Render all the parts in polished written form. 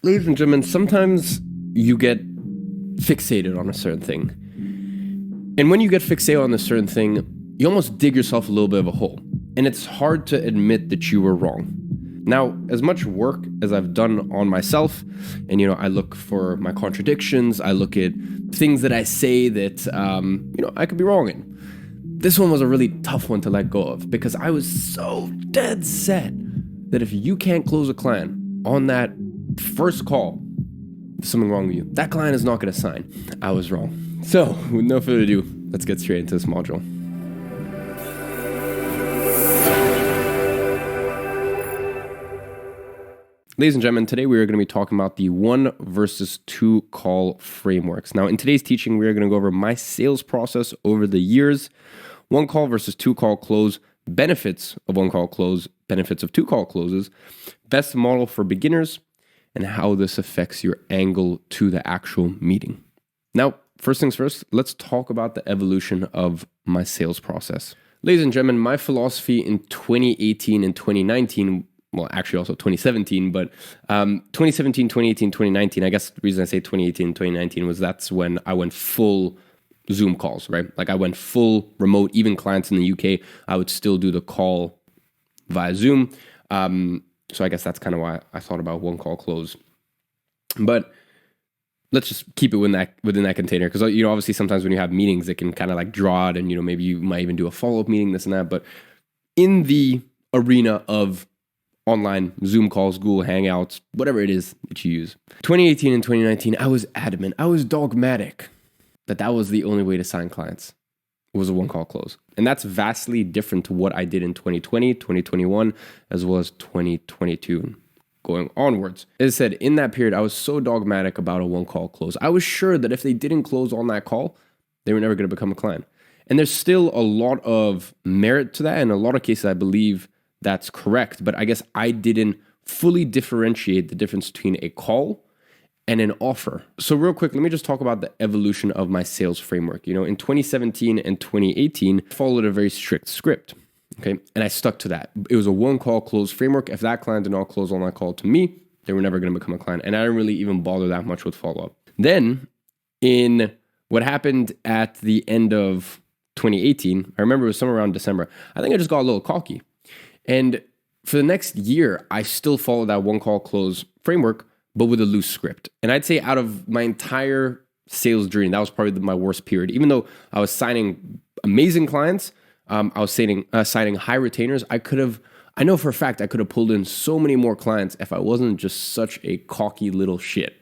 Ladies and gentlemen, sometimes you get fixated on a certain thing. And when you get fixated on a certain thing, you almost dig yourself a little bit of a hole. And it's hard to admit that you were wrong. Now, as much work as I've done on myself, and I look for my contradictions, I look at things that I say that I could be wrong in. This one was a really tough one to let go of because I was so dead set that if you can't close a client on that first call, there's something wrong with you. That client is not going to sign. I was wrong. So, with no further ado, let's get straight into this module. Ladies and gentlemen, today we are going to be talking about the 1 versus 2 call frameworks. Now, in today's teaching, we are going to go over my sales process over the years, 1 call versus 2 call close, benefits of 1 call close, benefits of 2 call closes, best model for beginners, and how this affects your angle to the actual meeting. Now, first things first, let's talk about the evolution of my sales process. Ladies and gentlemen, my philosophy in 2018 and 2019, well, actually also 2017, but 2017, 2018, 2019, I guess the reason I say 2018 and 2019 was that's when I went full Zoom calls, right? Like I went full remote, even clients in the UK, I would still do the call via Zoom. So I guess that's kind of why I thought about 1 call close. But let's just keep it within that container because obviously sometimes when you have meetings, it can kind of like draw it, and maybe you might even do a follow-up meeting, this and that. But in the arena of online Zoom calls, Google Hangouts, whatever it is that you use, 2018 and 2019, I was adamant, I was dogmatic that was the only way to sign clients. It was a 1 call close. And that's vastly different to what I did in 2020, 2021, as well as 2022 going onwards. As I said, in that period, I was so dogmatic about a 1 call close. I was sure that if they didn't close on that call, they were never going to become a client. And there's still a lot of merit to that. And in a lot of cases, I believe that's correct. But I guess I didn't fully differentiate the difference between a call and an offer. So real quick, let me just talk about the evolution of my sales framework. In 2017 and 2018, I followed a very strict script, okay? And I stuck to that. It was a 1 call close framework. If that client did not close on that call to me, they were never gonna become a client. And I didn't really even bother that much with follow-up. Then in what happened at the end of 2018, I remember it was somewhere around December, I think I just got a little cocky. And for the next year, I still followed that 1 call close framework, but with a loose script. And I'd say out of my entire sales journey, that was probably my worst period. Even though I was signing amazing clients, I was signing high retainers, I know for a fact I could have pulled in so many more clients if I wasn't just such a cocky little shit.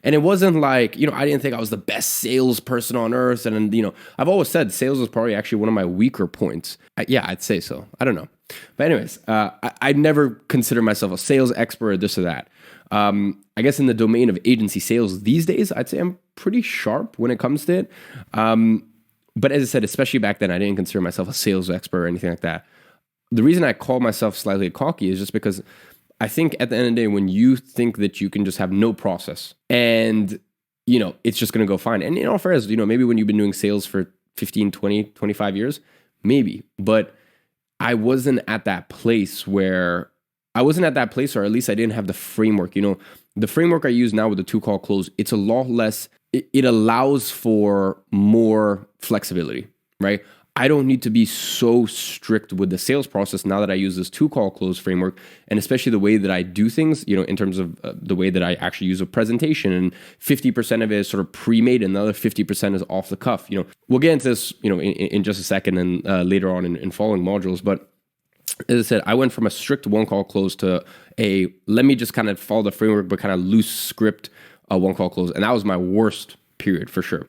And it wasn't like, I didn't think I was the best salesperson on earth. And, I've always said sales is probably actually one of my weaker points. I'd say so. I don't know. But anyways, I'd never consider myself a sales expert or this or that. I guess in the domain of agency sales these days, I'd say I'm pretty sharp when it comes to it. But as I said, especially back then, I didn't consider myself a sales expert or anything like that. The reason I call myself slightly cocky is just because I think at the end of the day, when you think that you can just have no process and, it's just going to go fine. And in all fairness, maybe when you've been doing sales for 15, 20, 25 years, maybe. But I wasn't at that place, or at least I didn't have the framework. The framework I use now with the 2 call close, it's a lot less, it allows for more flexibility, right? I don't need to be so strict with the sales process now that I use this 2 call close framework, and especially the way that I do things, in terms of the way that I actually use a presentation, and 50% of it is sort of pre-made and the other 50% is off the cuff. We'll get into this, in just a second and later on in following modules, but as I said, I went from a strict 1 call close to let me just kind of follow the framework, but kind of loose script 1 call close. And that was my worst period for sure.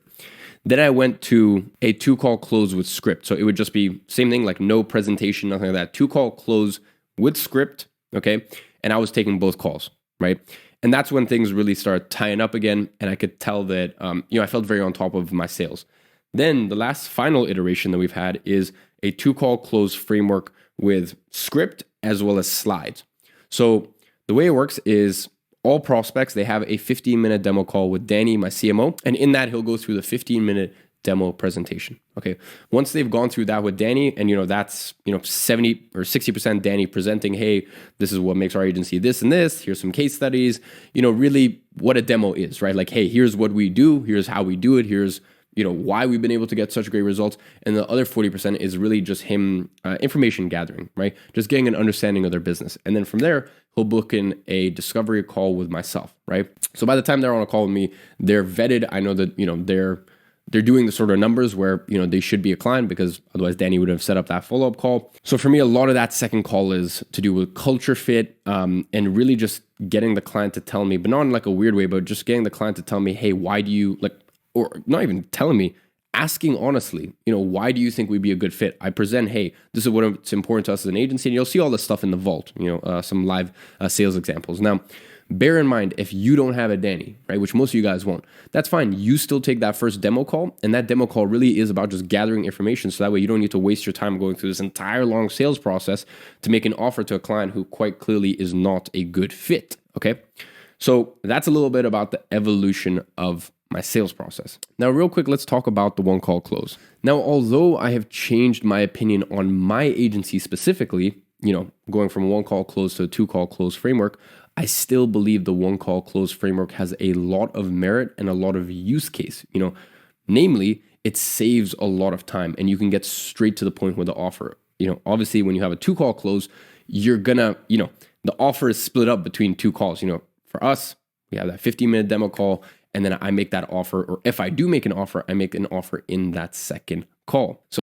Then I went to a 2 call close with script. So it would just be same thing, like no presentation, nothing like that. 2 call close with script, okay? And I was taking both calls, right? And that's when things really started tying up again. And I could tell that, I felt very on top of my sales. Then the last final iteration that we've had is a 2 call close framework with script as well as slides. So the way it works is all prospects, they have a 15-minute demo call with Danny, my CMO. And in that, he'll go through the 15-minute demo presentation. Okay. Once they've gone through that with Danny, and that's 70 or 60% Danny presenting, hey, this is what makes our agency this and this. Here's some case studies, really what a demo is, right? Like, hey, here's what we do, here's how we do it, here's why we've been able to get such great results. And the other 40% is really just him information gathering, right? Just getting an understanding of their business. And then from there, he'll book in a discovery call with myself, right? So by the time they're on a call with me, they're vetted. I know that, they're doing the sort of numbers where, they should be a client, because otherwise Danny would have set up that follow-up call. So for me, a lot of that second call is to do with culture fit, and really just getting the client to tell me, but not in like a weird way, but just getting the client to tell me, hey, why do you or not even telling me, asking honestly, why do you think we'd be a good fit? I present, hey, this is what's important to us as an agency, and you'll see all this stuff in the vault, some live sales examples. Now, bear in mind, if you don't have a Danny, right, which most of you guys won't, that's fine. You still take that first demo call, and that demo call really is about just gathering information, so that way you don't need to waste your time going through this entire long sales process to make an offer to a client who quite clearly is not a good fit, okay? So that's a little bit about the evolution of my sales process. Now, real quick, let's talk about the one call close. Now, although I have changed my opinion on my agency specifically, going from a one call close to a two call close framework, I still believe the one call close framework has a lot of merit and a lot of use case. Namely, it saves a lot of time and you can get straight to the point with the offer. Obviously, when you have a two call close, you're gonna, the offer is split up between two calls. For us, we have that 15-minute demo call, and then I make that offer, or if I do make an offer, I make an offer in that second call. So